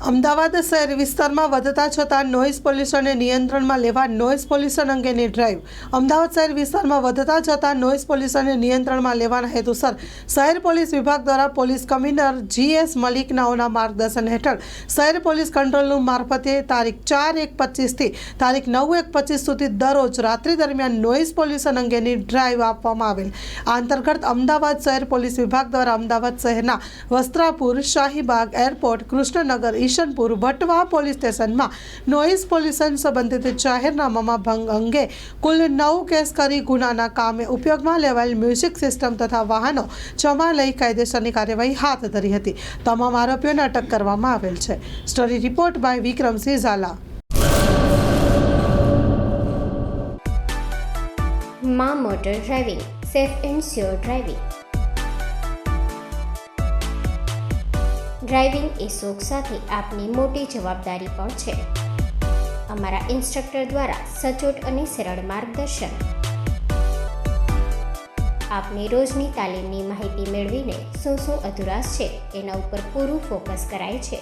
અમદાવાદ શહેર વિસ્તારમાં વધતા જતા નોઇઝ પોલ્યુશનને નિયંત્રણમાં લેવા નોઇઝ પોલ્યુશન અંગેની ડ્રાઈવ. અમદાવાદ શહેર વિસ્તારમાં વધતા જતા નોઇઝ પોલ્યુશનને નિયંત્રણમાં લેવાના હેતુસર શહેર પોલીસ વિભાગ દ્વારા પોલીસ કમિશનર GS મલિકનાઓના માર્ગદર્શન હેઠળ શહેર પોલીસ કંટ્રોલ રૂમ મારફતે તારીખ 4/1/25 થી તારીખ 9/1/25 સુધી દરરોજ રાત્રિ દરમિયાન નોઇઝ પોલ્યુશન અંગેની ડ્રાઈવ આપવામાં આવેલ. આ અંતર્ગત અમદાવાદ શહેર પોલીસ વિભાગ દ્વારા અમદાવાદ શહેરના વસ્ત્રાપુર, શાહીબાગ, એરપોર્ટ, કૃષ્ણનગર, ઈશનપુર, વટવા પોલીસ સ્ટેશનમાં નોઇઝ પોલ્યુશન સંબંધિત જાહેરનામામાં ભંગ અંગે કુલ 9 કેસ કરી ગુનાના કામે ઉપયોગમાં લેવાયેલ મ્યુઝિક સિસ્ટમ તથા વાહનો જમા લઈ કાયદેસરની કાર્યવાહી હાથ ધરી હતી. તમામ આરોપીઓને અટક કરવામાં આવેલ છે. Story report by Vikramsinh Jhala. માં motor driving, safe and sure driving. Driving એ શોખ સાથે આપની મોટી જવાબદારી પણ છે. અમારા ઇન્સ્ટ્રક્ટર દ્વારા સચોટ અને સરળ માર્ગદર્શન. આપની રોજની તાલીમની માહિતી મેળવીને શું અધુરાશ છે એના ઉપર પૂરું ફોકસ કરાય છે.